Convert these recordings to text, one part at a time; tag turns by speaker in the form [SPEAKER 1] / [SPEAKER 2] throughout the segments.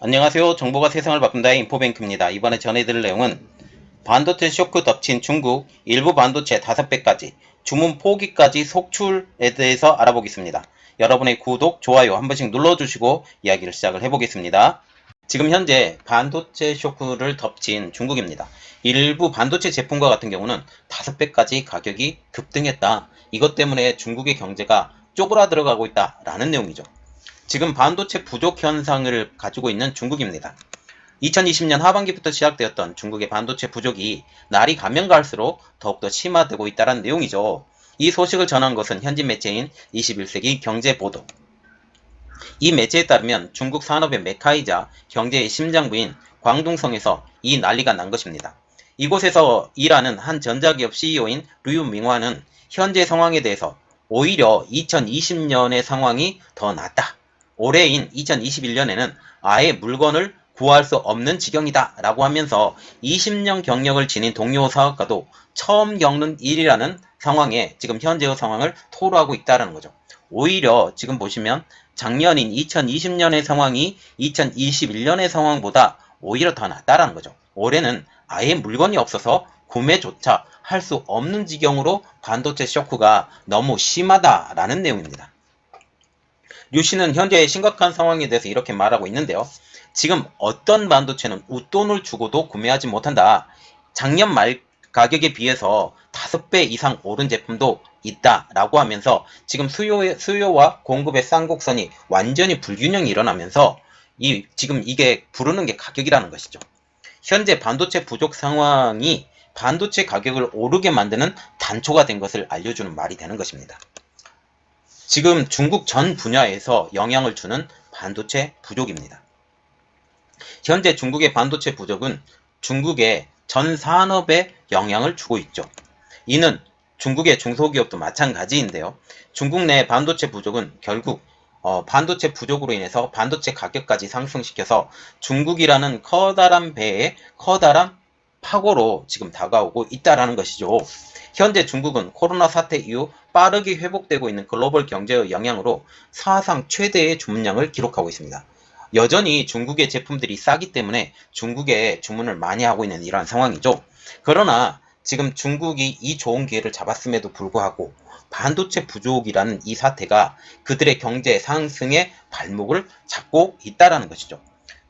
[SPEAKER 1] 안녕하세요. 정보가 세상을 바꾼다의 인포뱅크입니다. 이번에 전해드릴 내용은 반도체 쇼크 덮친 중국 일부 반도체 5배까지 주문 포기까지 속출에 대해서 알아보겠습니다. 여러분의 구독, 좋아요 한 번씩 눌러주시고 이야기를 시작을 해보겠습니다. 지금 현재 반도체 쇼크를 덮친 중국입니다. 일부 반도체 제품과 같은 경우는 5배까지 가격이 급등했다. 이것 때문에 중국의 경제가 쪼그라들어가고 있다라는 내용이죠. 지금 반도체 부족 현상을 가지고 있는 중국입니다. 2020년 하반기부터 시작되었던 중국의 반도체 부족이 날이 가면 갈수록 더욱더 심화되고 있다는 내용이죠. 이 소식을 전한 것은 현지 매체인 21세기 경제보도. 이 매체에 따르면 중국 산업의 메카이자 경제의 심장부인 광둥성에서 이 난리가 난 것입니다. 이곳에서 일하는 한 전자기업 CEO인 류밍화는 현재 상황에 대해서 오히려 2020년의 상황이 더 낫다. 올해인 2021년에는 아예 물건을 구할 수 없는 지경이다 라고 하면서 20년 경력을 지닌 동료 사업가도 처음 겪는 일이라는 상황에 지금 현재의 상황을 토로하고 있다는 거죠. 오히려 지금 보시면 작년인 2020년의 상황이 2021년의 상황보다 오히려 더 낫다라는 거죠. 올해는 아예 물건이 없어서 구매조차 할 수 없는 지경으로 반도체 쇼크가 너무 심하다라는 내용입니다. 류 씨는 현재의 심각한 상황에 대해서 이렇게 말하고 있는데요. 지금 어떤 반도체는 웃돈을 주고도 구매하지 못한다. 작년 말 가격에 비해서 5배 이상 오른 제품도 있다라고 하면서 지금 수요와 공급의 쌍곡선이 완전히 불균형이 일어나면서 지금 이게 부르는 게 가격이라는 것이죠. 현재 반도체 부족 상황이 반도체 가격을 오르게 만드는 단초가 된 것을 알려주는 말이 되는 것입니다. 지금 중국 전 분야에서 영향을 주는 반도체 부족입니다. 현재 중국의 반도체 부족은 중국의 전 산업에 영향을 주고 있죠. 이는 중국의 중소기업도 마찬가지인데요. 중국 내 반도체 부족은 결국 반도체 부족으로 인해서 반도체 가격까지 상승시켜서 중국이라는 커다란 배에 커다란 파고로 지금 다가오고 있다는 것이죠. 현재 중국은 코로나 사태 이후 빠르게 회복되고 있는 글로벌 경제의 영향으로 사상 최대의 주문량을 기록하고 있습니다. 여전히 중국의 제품들이 싸기 때문에 중국에 주문을 많이 하고 있는 이러한 상황이죠. 그러나 지금 중국이 이 좋은 기회를 잡았음에도 불구하고 반도체 부족이라는 이 사태가 그들의 경제 상승의 발목을 잡고 있다는 것이죠.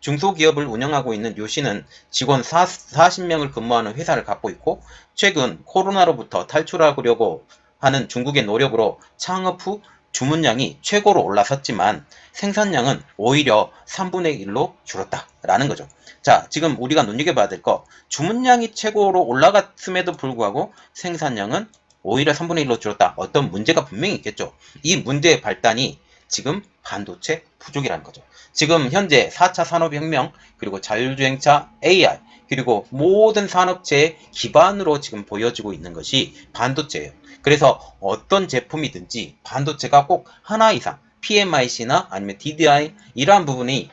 [SPEAKER 1] 중소기업을 운영하고 있는 류 씨는 직원 40명을 근무하는 회사를 갖고 있고 최근 코로나로부터 탈출하려고 하는 중국의 노력으로 창업 후 주문량이 최고로 올라섰지만 생산량은 오히려 3분의 1로 줄었다라는 거죠. 자, 지금 우리가 눈여겨봐야 될 거, 주문량이 최고로 올라갔음에도 불구하고 생산량은 오히려 3분의 1로 줄었다. 어떤 문제가 분명히 있겠죠. 이 문제의 발단이 지금 반도체 부족이라는 거죠. 지금 현재 4차 산업혁명, 그리고 자율주행차 AI, 그리고 모든 산업체의 기반으로 지금 보여지고 있는 것이 반도체예요. 그래서 어떤 제품이든지 반도체가 꼭 하나 이상 PMIC나 아니면 DDI 이러한 부분이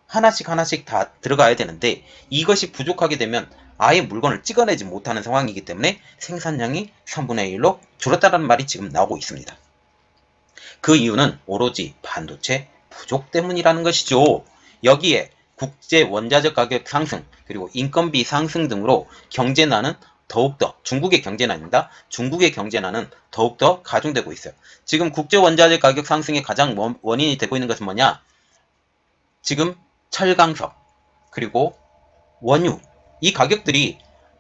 [SPEAKER 1] 하나씩 다 들어가야 되는데 이것이 부족하게 되면 아예 물건을 찍어내지 못하는 상황이기 때문에 생산량이 3분의 1로 줄었다는 말이 지금 나오고 있습니다. 그 이유는 오로지 반도체 부족 때문이라는 것이죠. 여기에 국제 원자재 가격 상승, 그리고 인건비 상승 등으로 경제난은 더욱더 중국의 경제난입니다. 중국의 경제난은 더욱더 가중되고 있어요. 지금 국제 원자재 가격 상승의 가장 원인이 되고 있는 것은 뭐냐? 지금 철강석, 그리고 원유, 이 가격들이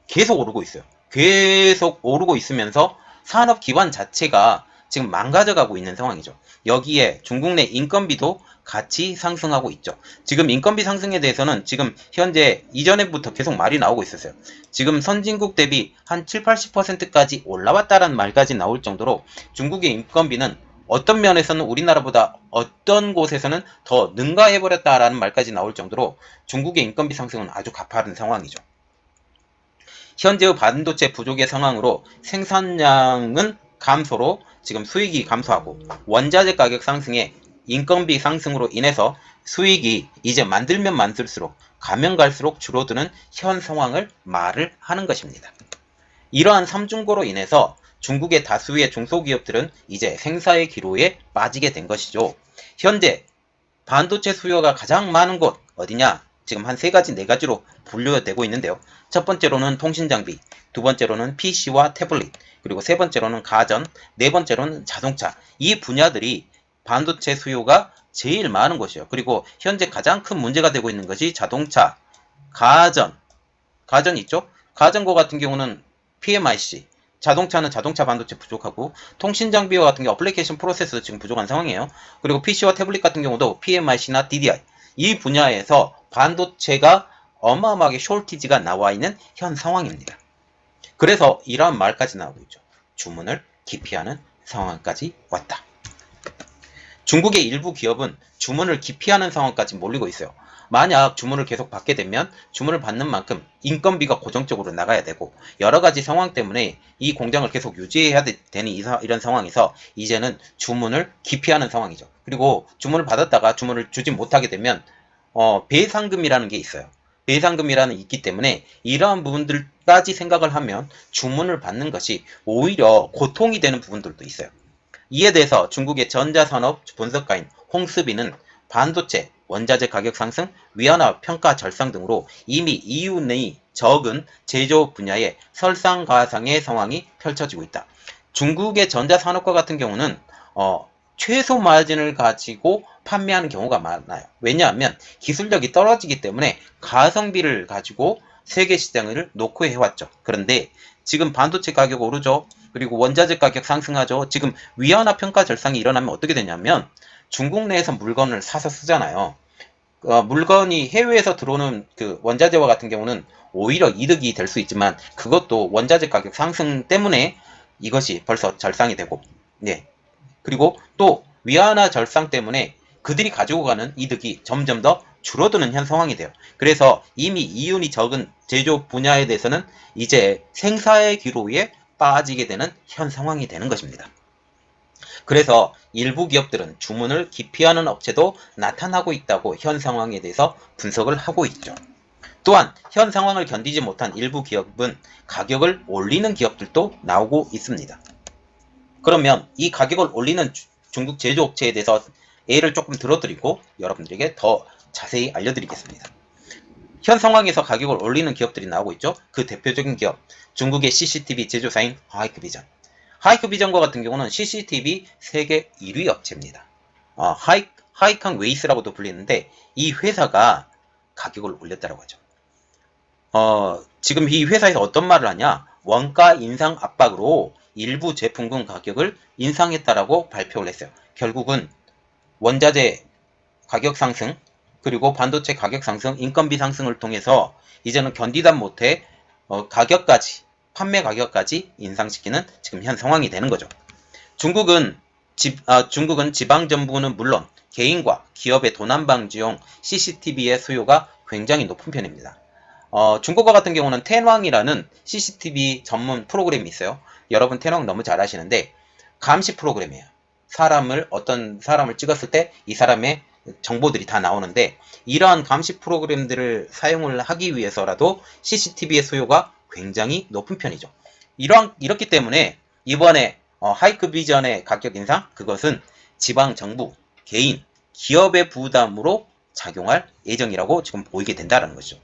[SPEAKER 1] 계속 오르고 있어요. 계속 오르고 있으면서 산업 기반 자체가 지금 망가져가고 있는 상황이죠. 여기에 중국 내 인건비도 같이 상승하고 있죠. 지금 인건비 상승에 대해서는 지금 현재 이전에부터 계속 말이 나오고 있었어요. 지금 선진국 대비 한 7, 80%까지 올라왔다는 말까지 나올 정도로 중국의 인건비는 어떤 면에서는 우리나라보다 어떤 곳에서는 더 능가해버렸다라는 말까지 나올 정도로 중국의 인건비 상승은 아주 가파른 상황이죠. 현재의 반도체 부족의 상황으로 생산량은 감소로 지금 수익이 감소하고 원자재 가격 상승에 인건비 상승으로 인해서 수익이 이제 만들면 만들수록 가면 갈수록 줄어드는 현 상황을 말을 하는 것입니다. 이러한 삼중고로 인해서 중국의 다수의 중소기업들은 이제 생사의 기로에 빠지게 된 것이죠. 현재 반도체 수요가 가장 많은 곳 어디냐? 지금 한 세 가지, 네 가지로 분류되고 있는데요. 첫 번째로는 통신장비, 두 번째로는 PC와 태블릿, 그리고 세 번째로는 가전, 네 번째로는 자동차. 이 분야들이 반도체 수요가 제일 많은 곳이에요. 그리고 현재 가장 큰 문제가 되고 있는 것이 자동차, 가전 있죠? 가전거 같은 경우는 PMIC, 자동차는 자동차 반도체 부족하고, 통신장비와 같은 경우 어플리케이션 프로세스도 지금 부족한 상황이에요. 그리고 PC와 태블릿 같은 경우도 PMIC나 DDI, 이 분야에서 반도체가 어마어마하게 숄티지가 나와 있는 현 상황입니다. 그래서 이러한 말까지 나오고 있죠. 주문을 기피하는 상황까지 왔다. 중국의 일부 기업은 주문을 기피하는 상황까지 몰리고 있어요. 만약 주문을 계속 받게 되면 주문을 받는 만큼 인건비가 고정적으로 나가야 되고, 여러 가지 상황 때문에 이 공장을 계속 유지해야 되는 이런 상황에서 이제는 주문을 기피하는 상황이죠. 그리고 주문을 받았다가 주문을 주지 못하게 되면 배상금이라는 게 있어요. 배상금이라는 게 있기 때문에 이러한 부분들까지 생각을 하면 주문을 받는 것이 오히려 고통이 되는 부분들도 있어요. 이에 대해서 중국의 전자산업 분석가인 홍스비는 반도체, 원자재 가격 상승, 위안화 평가 절상 등으로 이미 이윤이 적은 제조 분야의 설상가상의 상황이 펼쳐지고 있다. 중국의 전자산업과 같은 경우는 최소 마진을 가지고 판매하는 경우가 많아요. 왜냐하면 기술력이 떨어지기 때문에 가성비를 가지고 세계 시장을 노크해왔죠. 그런데 지금 반도체 가격 오르죠. 그리고 원자재 가격 상승하죠. 지금 위안화 평가 절상이 일어나면 어떻게 되냐면 중국 내에서 물건을 사서 쓰잖아요. 물건이 해외에서 들어오는 그 원자재와 같은 경우는 오히려 이득이 될 수 있지만, 그것도 원자재 가격 상승 때문에 이것이 벌써 절상이 되고, 네. 그리고 또 위안화 절상 때문에 그들이 가지고 가는 이득이 점점 더 줄어드는 현 상황이 돼요. 그래서 이미 이윤이 적은 제조 분야에 대해서는 이제 생사의 기로에 빠지게 되는 현 상황이 되는 것입니다. 그래서 일부 기업들은 주문을 기피하는 업체도 나타나고 있다고 현 상황에 대해서 분석을 하고 있죠. 또한 현 상황을 견디지 못한 일부 기업은 가격을 올리는 기업들도 나오고 있습니다. 그러면 이 가격을 올리는 중국 제조업체에 대해서 예를 조금 들어드리고 여러분들에게 더 자세히 알려드리겠습니다. 현 상황에서 가격을 올리는 기업들이 나오고 있죠. 그 대표적인 기업, 중국의 CCTV 제조사인 하이크비전. 하이크비전과 같은 경우는 CCTV 세계 1위 업체입니다. 하이캉 웨이스라고도 불리는데 이 회사가 가격을 올렸다고 하죠. 지금 이 회사에서 어떤 말을 하냐? 원가 인상 압박으로 일부 제품군 가격을 인상했다라고 발표를 했어요. 결국은 원자재 가격 상승, 그리고 반도체 가격 상승, 인건비 상승을 통해서 이제는 견디다 못해 가격까지, 판매 가격까지 인상시키는 지금 현 상황이 되는 거죠. 중국은 지방정부는 물론 개인과 기업의 도난방지용 CCTV의 수요가 굉장히 높은 편입니다. 중국과 같은 경우는 텐왕이라는 CCTV 전문 프로그램이 있어요. 여러분 텐왕 너무 잘 아시는데 감시 프로그램이에요. 어떤 사람을 찍었을 때 이 사람의 정보들이 다 나오는데, 이러한 감시 프로그램들을 사용을 하기 위해서라도 CCTV의 수요가 굉장히 높은 편이죠. 이렇기 때문에 이번에 하이크비전의 가격 인상, 그것은 지방 정부, 개인, 기업의 부담으로 작용할 예정이라고 지금 보이게 된다는 것이죠.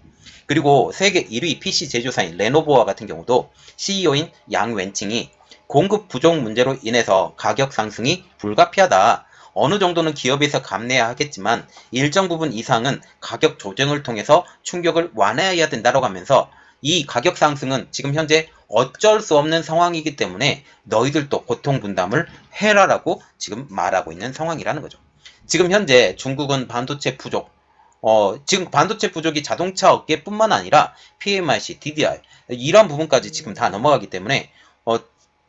[SPEAKER 1] 그리고 세계 1위 PC 제조사인 레노버와 같은 경우도 CEO인 양 웬칭이 공급 부족 문제로 인해서 가격 상승이 불가피하다. 어느 정도는 기업에서 감내해야 하겠지만 일정 부분 이상은 가격 조정을 통해서 충격을 완화해야 된다고 하면서 이 가격 상승은 지금 현재 어쩔 수 없는 상황이기 때문에 너희들도 고통 분담을 해라라고 지금 말하고 있는 상황이라는 거죠. 지금 현재 중국은 반도체 부족, 지금 반도체 부족이 자동차 업계뿐만 아니라 PMIC, DDI 이런 부분까지 지금 다 넘어가기 때문에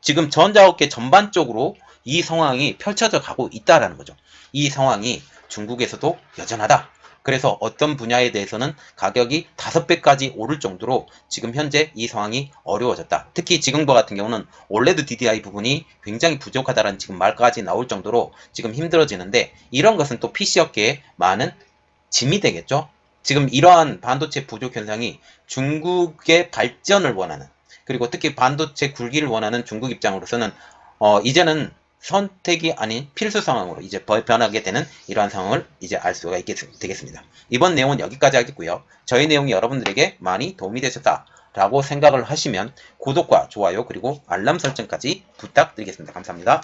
[SPEAKER 1] 지금 전자업계 전반적으로 이 상황이 펼쳐져 가고 있다라는 거죠. 이 상황이 중국에서도 여전하다. 그래서 어떤 분야에 대해서는 가격이 5배까지 오를 정도로 지금 현재 이 상황이 어려워졌다. 특히 지금과 같은 경우는 올레드 DDI 부분이 굉장히 부족하다는 지금 말까지 나올 정도로 지금 힘들어지는데, 이런 것은 또 PC업계에 많은 짐이 되겠죠. 지금 이러한 반도체 부족 현상이 중국의 발전을 원하는, 그리고 특히 반도체 굴기를 원하는 중국 입장으로서는 이제는 선택이 아닌 필수 상황으로 이제 변하게 되는 이러한 상황을 이제 알 수가 되겠습니다. 이번 내용은 여기까지 하겠고요. 저희 내용이 여러분들에게 많이 도움이 되셨다라고 생각을 하시면 구독과 좋아요 그리고 알람 설정까지 부탁드리겠습니다. 감사합니다.